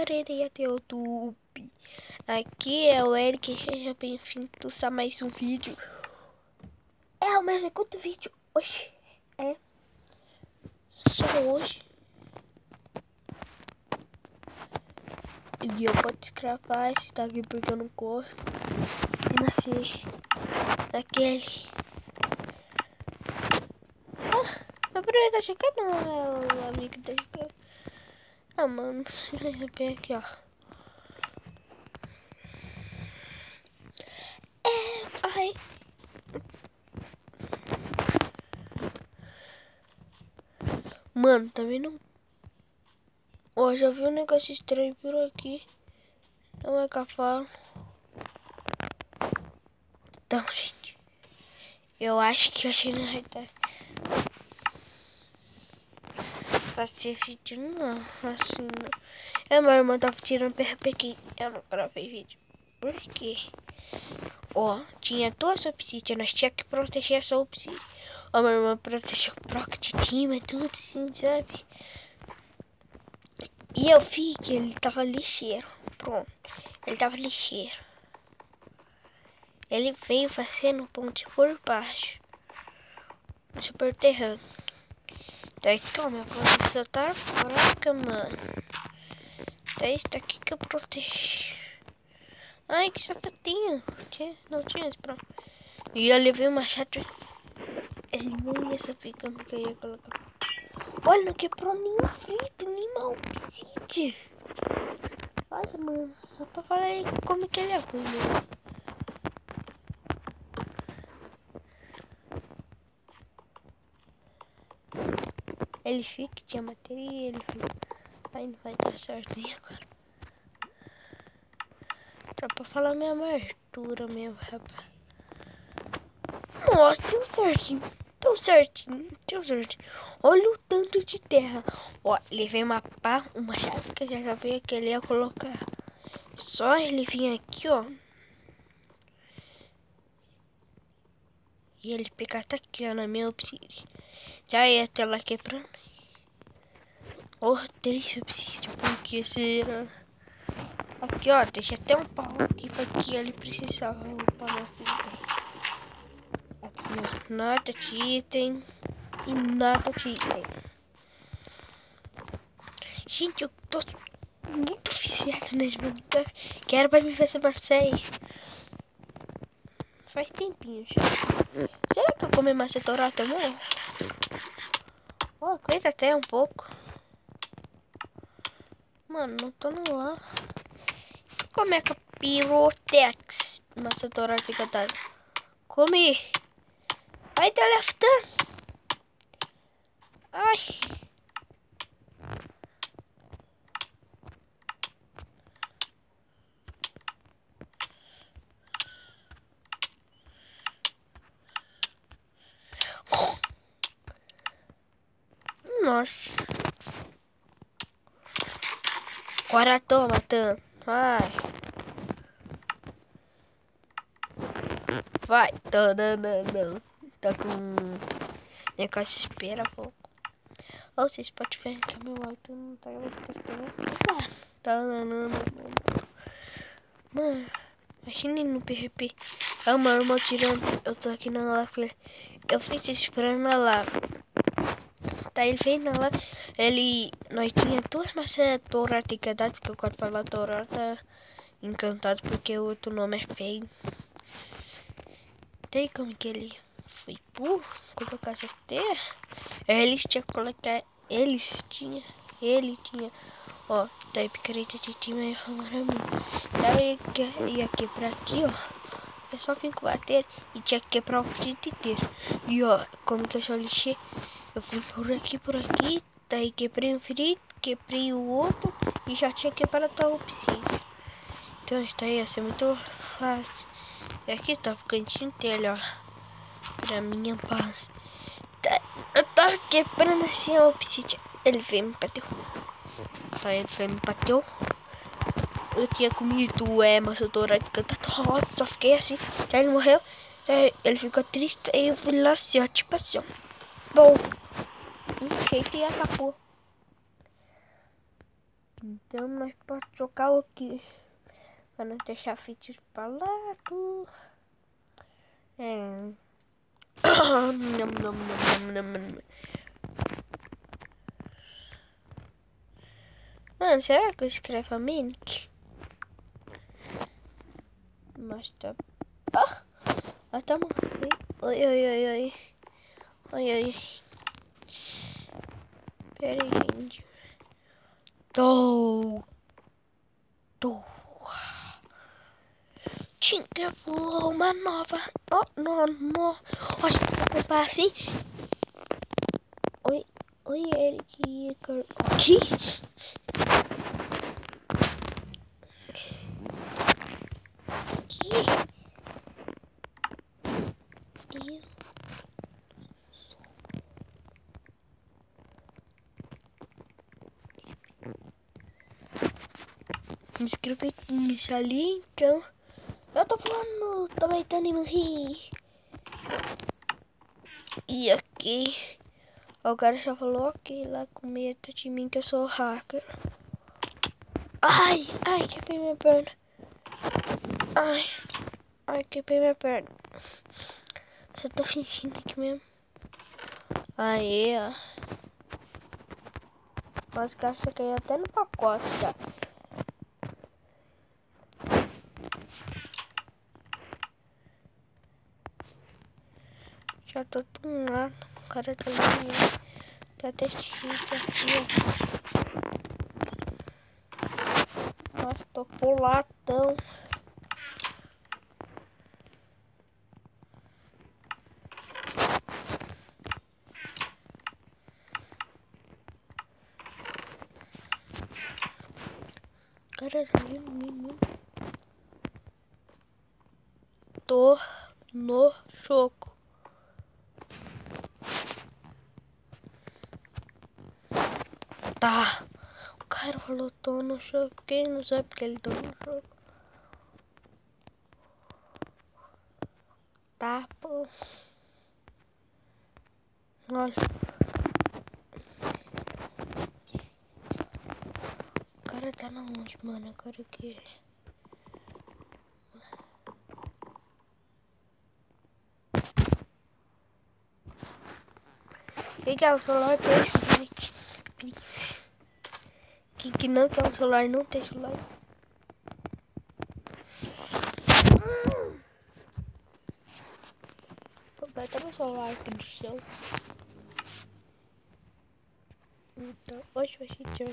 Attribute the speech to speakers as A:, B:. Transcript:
A: galerinha do YouTube, aqui é o Eric, seja bem-vindo a mais um vídeo. É o meu segundo vídeo hoje, só hoje. E eu vou desgravar esse daqui porque eu não gosto de nascer daquele. Meu brother tá chegando, não é o amigo que tá chegando. Ah, mano, bem aqui, ó. Ai. Mano, tá vendo? Ó, já vi um negócio estranho por aqui. Não é cavalo. Então, gente, eu acho que hoje não vai dar pra ser vídeo, não. Assim, não. Minha irmã tava tirando PRP aqui. Eu não gravei vídeo. Por quê? Ó, tinha duas obsidian. Nós tinha que proteger essa obsidian. Ó, minha irmã protegeu o bloco de time e tudo assim, sabe? E eu vi que ele tava lixeiro. Pronto. Ele tava lixeiro. Ele veio fazendo ponte por baixo. Super terreno. Daí que, ó, minha proteção tá fraca, mano. Daí isso daqui que eu protejo. Ai, que sapatinho. Não tinha esse pra... E eu levei o machado. Ele não ia saber como que eu ia colocar. Olha, não quebrou nenhum frito, nem mal obsidian. Nossa, mano, só pra falar aí como que ele é ruim, mano. Ele fica que tinha bateria e ele fica. Aí não vai dar certo nem agora. Só pra falar minha abertura mesmo, rapaz. Nossa, deu certinho. Deu certinho, deu certinho. Olha o tanto de terra. Ó, levei uma pá, uma chave que eu já sabia que ele ia colocar. Só ele vir aqui, ó. E ele pegar tá aqui, ó, na minha obsidian. Já ia até lá quebrando. Oh, 3 obsidian, porque será? Aqui, ó, deixa até um pau aqui pra que ele precisava. Opa, aqui, ó, nada de item e nada de item. Gente, eu tô muito viciado nesse Minecraft. Quero pra mim fazer uma série. Faz tempinho já. Será que eu comer macetoral também? Ó, coisa até um pouco. Mano, não tô no lá. Como é que Pyrotex macetoral de catado? Comi. Ai, tá leftando. Ai. Nossa. Agora tô matando. Vai. Vai. Tá com negócio, espera um pouco. Ou vocês podem ver que meu áudio não tá gravando. Tá. Mano, imagina no PRP. É uma arma tirando. Eu tô aqui na lava. Eu fiz isso pra na lava. Tá, ele fez na lava. Nós tinha duas macetoras encantado. Que eu gosto de falar torata encantado porque o outro nome é feio. Daí como que ele foi burro colocar essas terras? Ele tinha, ó, daí picareta de time daí ia quebrar aqui, ó. É só vir bater e tinha que quebrar o frito inteiro. E ó, como que eu só lixei? Eu fui por aqui, daí quebrei um frito, quebrei o outro e já tinha quebrado a obsidian. Então isso daí ia ser muito fácil. E aqui tá o cantinho dele, ó. Pra minha paz. Eu tava quebrando assim a obsidian. Ele veio e me bateu. Tá, ele veio e me bateu. Eu tinha comido macetoral de catado. Nossa, só fiquei assim. Daí ele morreu. Daí ele ficou triste. Aí eu fui lá assim, ó. Tipo assim, ó. Bom. Um jeito e acabou. Então nós podemos trocar o que? Pra não deixar feito pra lá, tu. É. Nham, nham, nham, nham, nham. Mano, será que eu escrevo a Minic? Mas tá. Ah! Ah, tá morrendo. Oi, oi, oi, oi. Oi, oi. Pera aí, gente. Tô. Tinha pulou uma nova. Oh, não, não. Olha, vou passar assim. Oi, oi, Eric. Aqui? Aqui? Inscreve nisso ali, então. Eu tô falando, também tá nem morri. E aqui. O cara já falou aqui lá com medo de mim que eu sou hacker. Ai, ai, quebrei minha perna. Ai, ai, quebrei minha perna. Você tá fingindo aqui mesmo? Aí, ó. Mas que você caiu até no pacote já. Já tô tomando. O cara tá ali. Tá até cheio aqui, ó. Nossa, tô puladão. Cara, tô no choco. Tá. O cara falou tô no choco. Quem não sabe porque ele tá no choco. Tá, pô. Olha. O cara tá na onde, mano? Agora que ele. Quem quer o celular, deixa o like. Please. Quem que não quer o celular, não deixa o like. Vai até meu celular aqui no chão. Então, hoje, tchau.